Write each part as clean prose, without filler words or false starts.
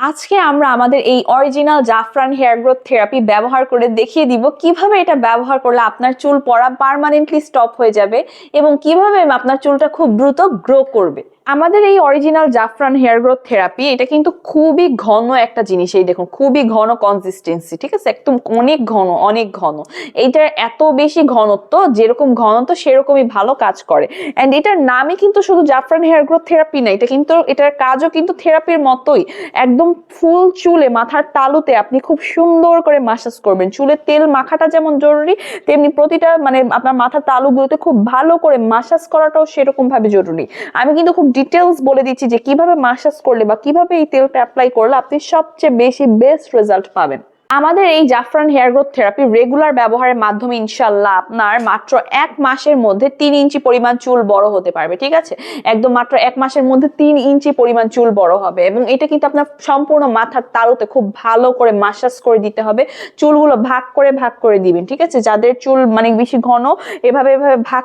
আজকে আমরা আমাদের এই অরিজিনাল জাফরান হেয়ার গ্রোথ থেরাপি ব্যবহার করে দেখিয়ে দিব কিভাবে এটা ব্যবহার করলে আপনার চুল পড়া পার্মানেন্টলি স্টপ হয়ে যাবে এবং কিভাবে আপনার চুলটা খুব দ্রুত গ্রো করবে। আমাদের এই অরিজিনাল জাফরান হেয়ার গ্রোথ থেরাপি এটা কিন্তু খুবই ঘন একটা জিনিস। এই দেখুন খুবই ঘন কনসিস্টেন্সি, ঠিক আছে, একদম অনেক ঘন অনেক ঘন। এইটার এত বেশি ঘনত্ব, যেরকম ঘনত্ব সেরকমই ভালো কাজ করে। এন্ড এটার নামে কিন্তু শুধু জাফরান হেয়ার গ্রোথ থেরাপি না, এটা কিন্তু এটার কাজও কিন্তু থেরাপির মতোই। একদম ফুল চুলে মাথার তালুতে আপনি খুব সুন্দর করে মাসাজ করবেন। চুলে তেল মাখাটা যেমন জরুরি, তেমনি প্রতিটা আপনার মাথার তালুগুলোতে খুব ভালো করে মাসাজ করাটাও সেরকম ভাবে জরুরি। আমি কিন্তু খুব ডিটেলস বলে দিচ্ছি যে কিভাবে মাসাজ করলে বা কিভাবে এই তেলটা অ্যাপ্লাই করলে আপনি সবচেয়ে বেশি বেস্ট রেজাল্ট পাবেন। আমাদের এই জাফরান হেয়ার গ্রোথ থেরাপি রেগুলার ব্যবহারের মাধ্যমে ইনশাল্লাহ আপনার মাত্র 1 মাসের মধ্যে 3 ইঞ্চি পরিমাণ চুল বড় হতে পারবে, ঠিক আছে। একদম মাত্র 1 মাসের মধ্যে 3 ইঞ্চি পরিমাণ চুল বড় হবে এবং এটা কিন্তু আপনার সম্পূর্ণ মাথার তালুতে খুব ভালো করে মাসাজ করে দিতে হবে। চুলগুলো ভাগ করে দিবেন, ঠিক আছে। যাদের চুল বেশি ঘন, এভাবে ভাগ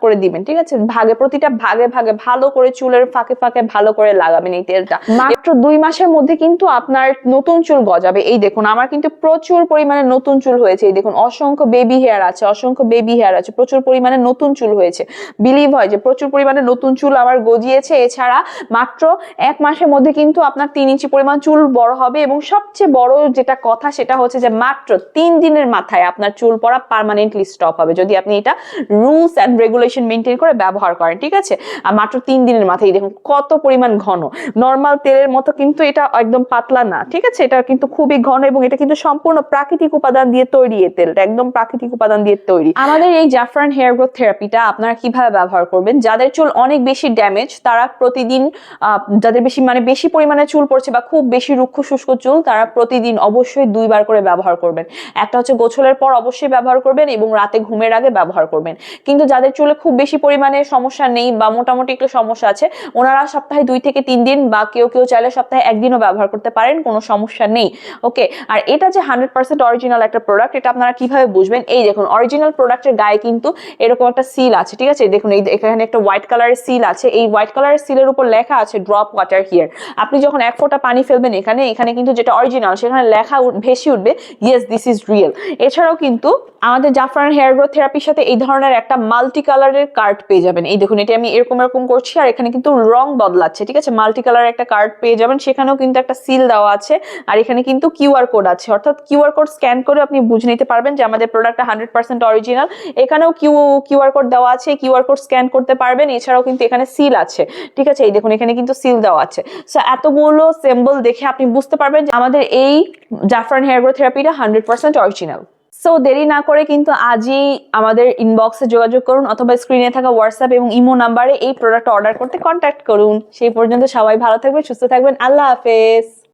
করে দিবেন, ঠিক আছে। প্রতিটা ভাগে ভালো করে চুলের ফাঁকে ফাঁকে ভালো করে লাগাবেন এই তেলটা। মাত্র 2 মাসের মধ্যে কিন্তু আপনার নতুন চুল গজাবে। এই দেখুন আমার কিন্তু প্রচুর পরিমাণে নতুন চুল হয়েছে। এই দেখুন অসংখ্য বেবি হেয়ার আছে, প্রচুর পরিমাণে নতুন চুল হয়েছে। বিলিভ হয় যে প্রচুর পরিমাণে নতুন চুল আমার গজিয়েছে। এছাড়া মাত্র 1 মাসের মধ্যে কিন্তু আপনার 3 ইঞ্চি পরিমাণ চুল বড় হবে এবং সবচেয়ে বড় যেটা কথা সেটা হচ্ছে যে মাত্র 3 দিনের মাথায় আপনার চুল পড়া পার্মানেন্টলি স্টপ হবে যদি আপনি এটা রুলস এন্ড রেগুলেশন মেনটেন করে ব্যবহার করেন, ঠিক আছে। আর মাত্র 3 দিনের মাথায় দেখুন কত পরিমাণ ঘন। নরমাল তেলের মতো কিন্তু এটা একদম পাতলা না, ঠিক আছে। এটা কিন্তু খুবই ঘন এবং এটা কিন্তু সম্পূর্ণ প্রাকৃতিক উপাদান দিয়ে তৈরি। এই তেলটা একদম প্রাকৃতিক উপাদান দিয়ে তৈরি। আমাদের এই জাফরান হেয়ার গ্রোথ থেরাপিটা আপনারা কিভাবে ব্যবহার করবেন? যাদের চুল অনেক বেশি ড্যামেজ, তারা প্রতিদিন যাদের বেশি পরিমাণে চুল পড়ছে বা খুব বেশি রুক্ষ শুষ্ক চুল, তারা প্রতিদিন অবশ্যই 2 বার করে ব্যবহার করবেন। একটা হচ্ছে গোসলের পর অবশ্যই ব্যবহার করবেন এবং রাতে ঘুমের আগে ব্যবহার করবেন। কিন্তু যাদের চুলে খুব বেশি পরিমাণে সমস্যা নেই বা মোটামুটি একটু সমস্যা আছে, ওনারা সপ্তাহে 2 থেকে 3 দিন বা কেউ চাইলে সপ্তাহে 1 দিনও ব্যবহার করতে পারেন, কোনো সমস্যা নেই। ওকে। আর এটা যে 100% অরিজিনাল একটা প্রোডাক্ট, এটা আপনারা কিভাবে বুঝবেন? এই দেখুন অরিজিনাল প্রোডাক্টের গায়ে কিন্তু এরকম একটা সিল আছে, ঠিক আছে। দেখুন এখানে একটা হোয়াইট কালারের সিল আছে। এই হোয়াইট কালারের সিলের উপর লেখা আছে ড্রপ ওয়াটার হিয়ার। আপনি যখন 1 ফোঁটা পানি ফেলবেন এখানে কিন্তু যেটা অরিজিনাল সেখানে লেখা ভেসে উঠবে ইয়েস দিস ইজ রিয়েল। এছাড়াও কিন্তু আমাদের জাফরান হেয়ার গ্রোথ থেরাপির সাথে এই ধরনের একটা মাল্টি কালারের কার্ড পেয়ে যাবেন। এই দেখুন এটা আমি এরকম করছি আর এখানে কিন্তু রং বদলাচ্ছে, ঠিক আছে। মাল্টি কালারের একটা কার্ড পেয়ে যাবেন, সেখানেও কিন্তু একটা সিল দেওয়া আছে আর এখানে কিন্তু কিউআর কোড আছে। অর্থাৎ কিউআর কোড স্ক্যান করে আপনি বুঝে নিতে পারবেন যে আমাদের প্রোডাক্টটা 100% অরিজিনাল। এখানেও কিউআর কোড দেওয়া আছে, কিউআর কোড স্ক্যান করতে পারবেন। এছাড়াও কিন্তু এখানে সিল আছে, ঠিক আছে। এই দেখুন এখানে কিন্তু সিল দেওয়া আছে। সো এতগুলো সিম্বল দেখে আপনি বুঝতে পারবেন যে আমাদের এই জাফরান হেয়ার গ্রোথ থেরাপিটা 100% অরিজিনাল। সো দেরি না করে কিন্তু আজই আমাদের ইনবক্সে যোগাযোগ করুন অথবা স্ক্রিনে থাকা হোয়াটসঅ্যাপ এবং ইমো নাম্বারে এই প্রোডাক্ট অর্ডার করতে কন্ট্যাক্ট করুন। সেই পর্যন্ত সবাই ভালো থাকবেন, সুস্থ থাকবেন। আল্লাহ হাফেজ।